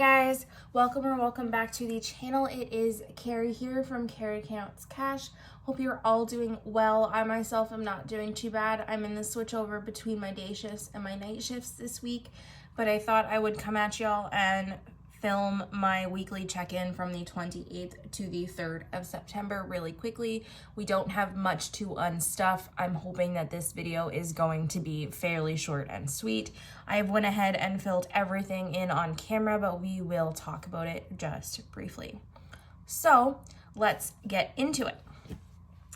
guys, welcome back to the channel. It is Carrie here from Carrie Counts Cash. Hope you're all doing well. I myself am not doing too bad. I'm in the switchover between my day shifts and my night shifts this week, but I thought I would come at y'all and film my weekly check-in from the 28th to the 3rd of September really quickly. We don't have much to unstuff. I'm hoping that this video is going to be fairly short and sweet. I have went ahead and filled everything in on camera, but we will talk about it just briefly. So let's get into it.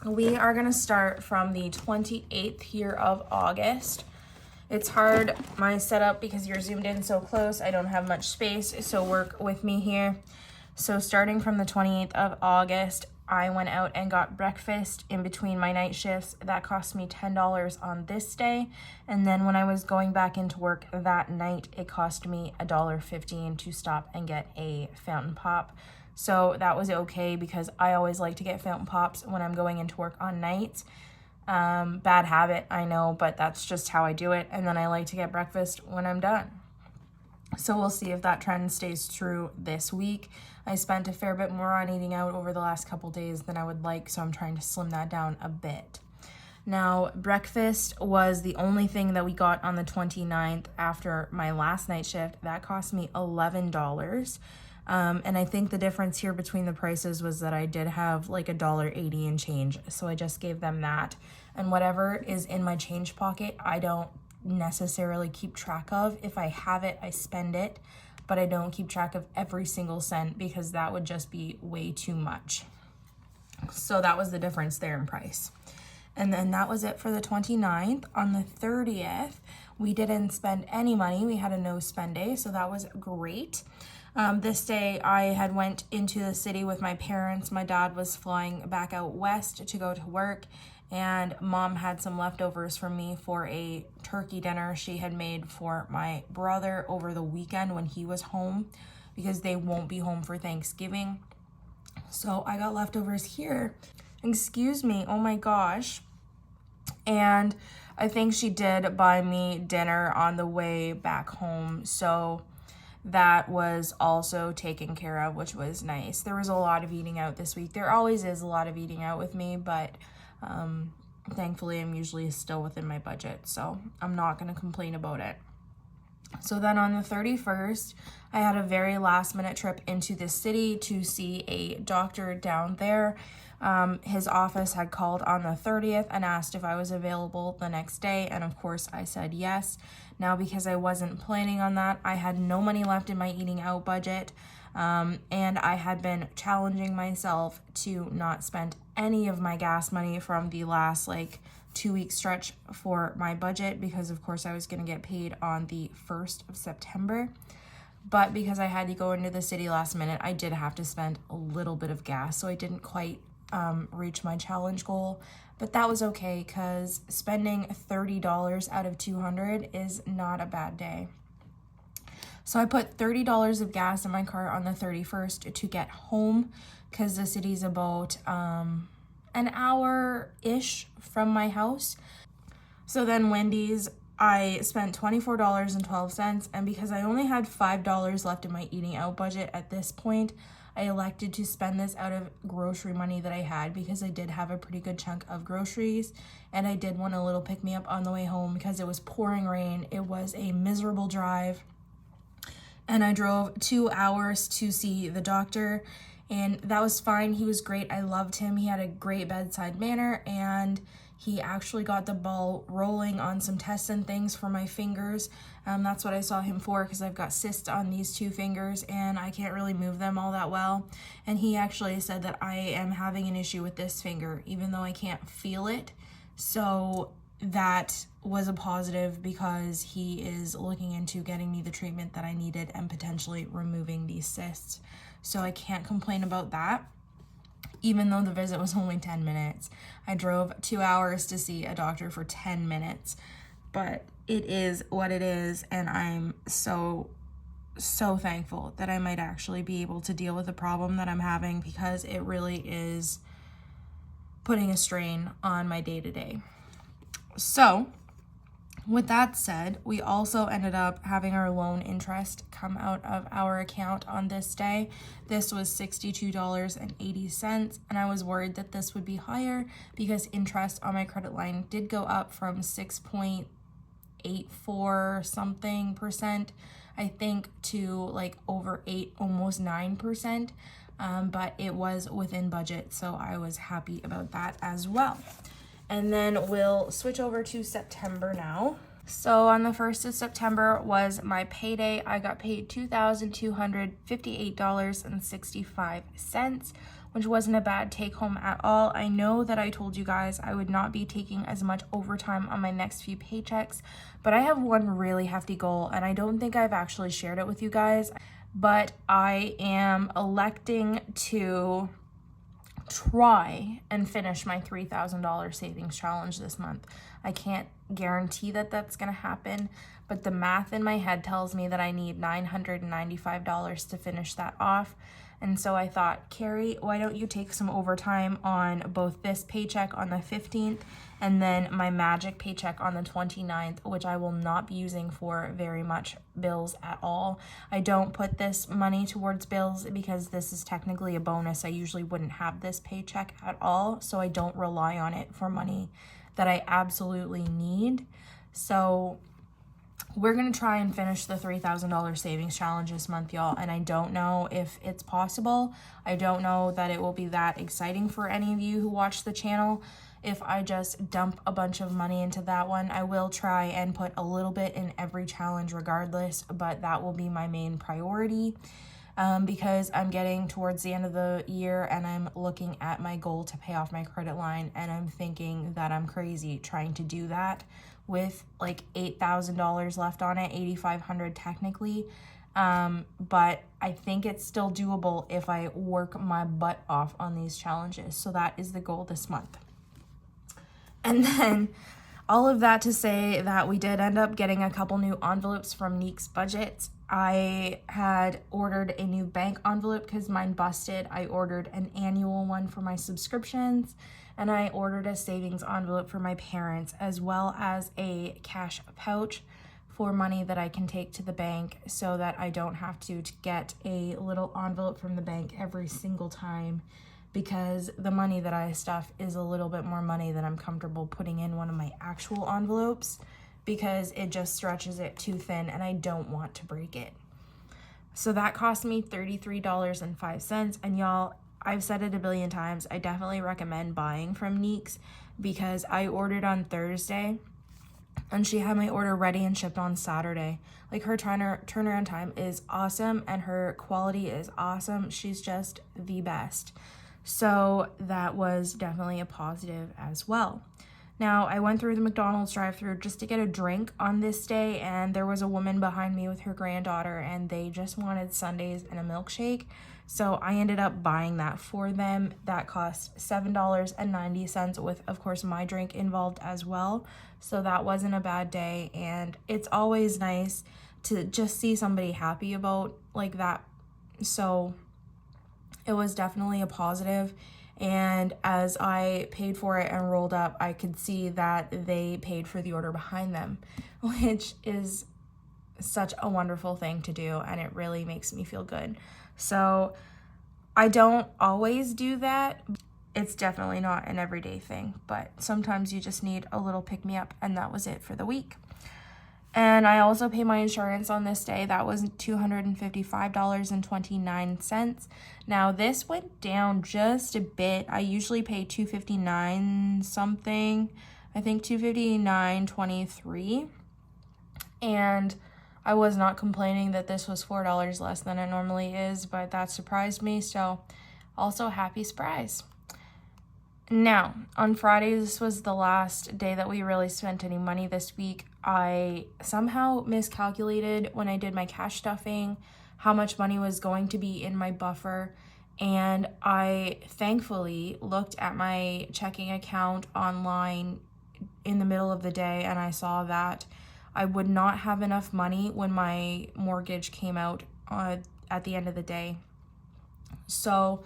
We are gonna start from the 28th here of August. It's hard, my setup, because you're zoomed in so close. I don't have much space, so work with me here. So starting from the 28th of August, I went out and got breakfast in between my night shifts. That cost me $10 on this day. And then when I was going back into work that night, it cost me $1.15 to stop and get a fountain pop. So that was okay because I always like to get fountain pops when I'm going into work on nights. Bad habit, I know, but that's just how I do it. And then I like to get breakfast when I'm done. So we'll see if that trend stays true this week. I spent a fair bit more on eating out over the last couple days than I would like, so I'm trying to slim that down a bit. Now, breakfast was the only thing that we got on the 29th after my last night shift. That cost me $11. And I think the difference here between the prices was that I did have like $1.80 in change. So I just gave them that. And whatever is in my change pocket, I don't necessarily keep track of. If I have it, I spend it, but I don't keep track of every single cent because that would just be way too much. So that was the difference there in price. And then that was it for the 29th. On the 30th, we didn't spend any money. We had a no spend day, so that was great. This day I had went into the city with my parents. My dad was flying back out west to go to work, and mom had some leftovers from me for a turkey dinner she had made for my brother over the weekend when he was home because they won't be home for Thanksgiving. So I got leftovers here. Excuse me, oh my gosh. And I think she did buy me dinner on the way back home. So that was also taken care of, which was nice. There was a lot of eating out this week. There always is a lot of eating out with me, but thankfully I'm usually still within my budget, so I'm not going to complain about it. So then on the 31st, I had a very last minute trip into the city to see a doctor down there. His office had called on the 30th and asked if I was available the next day, and of course I said yes. Now, because I wasn't planning on that, I had no money left in my eating out budget, and I had been challenging myself to not spend any of my gas money from the last 2-week stretch for my budget because of course I was going to get paid on the 1st of September. But because I had to go into the city last minute, I did have to spend a little bit of gas, so I didn't quite reach my challenge goal. But that was okay because spending $30 out of $200 is not a bad day. So I put $30 of gas in my car on the 31st to get home because the city's about an hour-ish from my house. So then Wendy's, I spent $24.12, and because I only had $5 left in my eating out budget at this point, I elected to spend this out of grocery money that I had because I did have a pretty good chunk of groceries, and I did want a little pick-me-up on the way home because it was pouring rain. It was a miserable drive, and I drove 2 hours to see the doctor, and that was fine. He was great. I loved him. He had a great bedside manner, and he actually got the ball rolling on some tests and things for my fingers. That's what I saw him for because I've got cysts on these 2 fingers and I can't really move them all that well. And he actually said that I am having an issue with this finger even though I can't feel it. So that was a positive because he is looking into getting me the treatment that I needed and potentially removing these cysts. So I can't complain about that. Even though the visit was only 10 minutes. I drove 2 hours to see a doctor for 10 minutes. But it is what it is, and I'm so thankful that I might actually be able to deal with the problem that I'm having because it really is putting a strain on my day-to-day. So With that said, we also ended up having our loan interest come out of our account on this day. This was $62.80, and I was worried that this would be higher because interest on my credit line did go up from 6.84 something percent, I think, to like over 8, almost 9%. But it was within budget, so I was happy about that as well. And then we'll switch over to September now. So on the 1st of September was my payday. I got paid $2,258.65, which wasn't a bad take home at all. I know that I told you guys I would not be taking as much overtime on my next few paychecks, but I have one really hefty goal, and I don't think I've actually shared it with you guys, but I am electing to try and finish my $3,000 savings challenge this month. I can't guarantee that that's going to happen, but the math in my head tells me that I need $995 to finish that off. And so I thought, Carrie, why don't you take some overtime on both this paycheck on the 15th and then my magic paycheck on the 29th, which I will not be using for very much bills at all. I don't put this money towards bills because this is technically a bonus. I usually wouldn't have this paycheck at all, so I don't rely on it for money that I absolutely need. So we're going to try and finish the $3,000 savings challenge this month, y'all, and I don't know if it's possible. I don't know that it will be that exciting for any of you who watch the channel if I just dump a bunch of money into that one. I will try and put a little bit in every challenge regardless, but that will be my main priority because I'm getting towards the end of the year and I'm looking at my goal to pay off my credit line, and I'm thinking that I'm crazy trying to do that with like $8,000 left on it, $8,500 technically. But I think it's still doable if I work my butt off on these challenges. So that is the goal this month. And then all of that to say that we did end up getting a couple new envelopes from Neek's Budget. I had ordered a new bank envelope because mine busted. I ordered an annual one for my subscriptions, and I ordered a savings envelope for my parents, as well as a cash pouch for money that I can take to the bank so that I don't have to get a little envelope from the bank every single time, because the money that I stuff is a little bit more money than I'm comfortable putting in one of my actual envelopes, because it just stretches it too thin and I don't want to break it. So that cost me $33.05, and y'all, I've said it a billion times, I definitely recommend buying from Neek's because I ordered on Thursday and she had my order ready and shipped on Saturday. Like, her turnaround time is awesome and her quality is awesome. She's just the best. So that was definitely a positive as well. Now, I went through the McDonald's drive-thru just to get a drink on this day, and there was a woman behind me with her granddaughter, and they just wanted sundaes and a milkshake. So I ended up buying that for them. That cost $7.90 with, of course, my drink involved as well. So that wasn't a bad day, and it's always nice to just see somebody happy about like that. So it was definitely a positive. And as I paid for it and rolled up, I could see that they paid for the order behind them, which is such a wonderful thing to do, and it really makes me feel good. So I don't always do that. It's definitely not an everyday thing, but sometimes you just need a little pick-me-up, and that was it for the week. And I also pay my insurance on this day. That was $255.29. Now, this went down just a bit. I usually pay $259 something. I think $259.23. And I was not complaining that this was $4 less than it normally is, but that surprised me. So, also happy surprise. Now, on Friday, this was the last day that we really spent any money this week. I somehow miscalculated when I did my cash stuffing how much money was going to be in my buffer, and I thankfully looked at my checking account online in the middle of the day, and I saw that I would not have enough money when my mortgage came out at the end of the day. So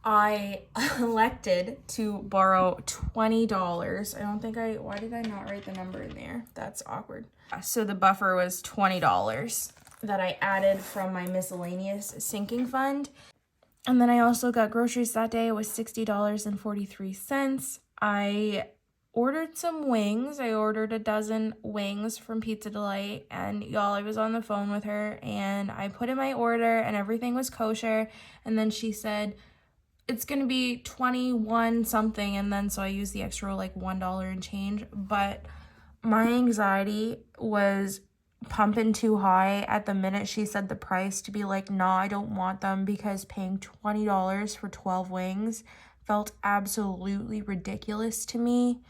I elected to borrow $20. Why did I not write the number in there? That's awkward. So the buffer was $20 that I added from my miscellaneous sinking fund. And then I also got groceries that day. It was $60.43. I ordered some wings. I ordered a dozen wings from Pizza Delight, and y'all, I was on the phone with her and I put in my order and everything was kosher. And then she said, it's gonna be 21 something, and then so I used the extra like $1 and change. But my anxiety was pumping too high at the minute she said the price to be like, nah, I don't want them, because paying $20 for 12 wings felt absolutely ridiculous to me.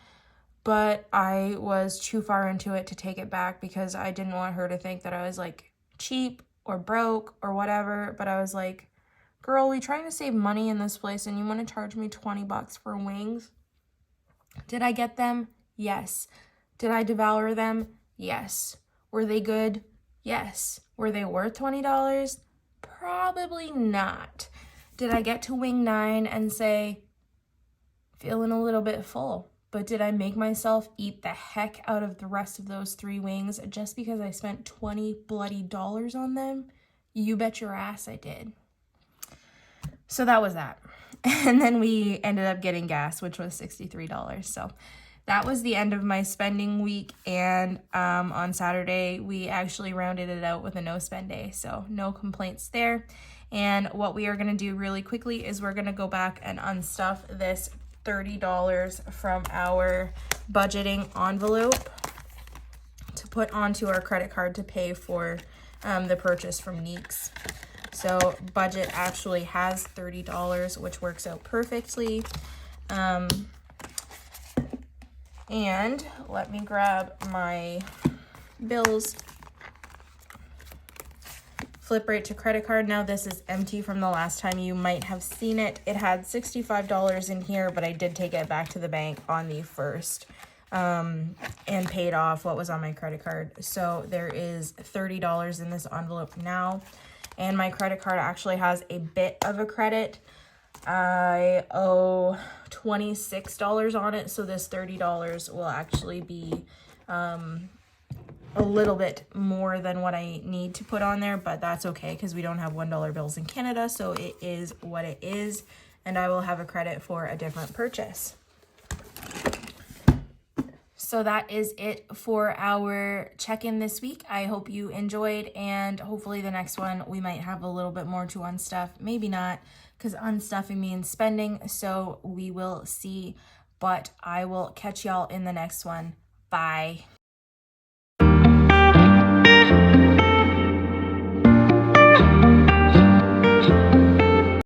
But I was too far into it to take it back, because I didn't want her to think that I was like cheap or broke or whatever. But I was like, girl, we trying to save money in this place and you want to charge me $20 for wings? Did I get them? Yes. Did I devour them? Yes. Were they good? Yes. Were they worth $20? Probably not. Did I get to wing 9 and say, feeling a little bit full? But did I make myself eat the heck out of the rest of those 3 wings just because I spent $20 bloody on them? You bet your ass I did. So that was that. And then we ended up getting gas, which was $63. So that was the end of my spending week. And on Saturday, we actually rounded it out with a no spend day. So no complaints there. And what we are going to do really quickly is we're going to go back and unstuff this $30 from our budgeting envelope to put onto our credit card to pay for the purchase from Neeks. So budget actually has $30, which works out perfectly. And let me grab my bills. Flip right to credit card. Now this is empty from the last time. You might have seen it. It had $65 in here, but I did take it back to the bank on the 1st and paid off what was on my credit card. So there is $30 in this envelope now. And my credit card actually has a bit of a credit. I owe $26 on it, so this $30 will actually be a little bit more than what I need to put on there, but that's okay because we don't have $1 bills in Canada, so it is what it is, and I will have a credit for a different purchase. So that is it for our check-in this week. I hope you enjoyed, and hopefully the next one we might have a little bit more to unstuff. Maybe not, because unstuffing means spending, so we will see. But I will catch y'all in the next one. Bye.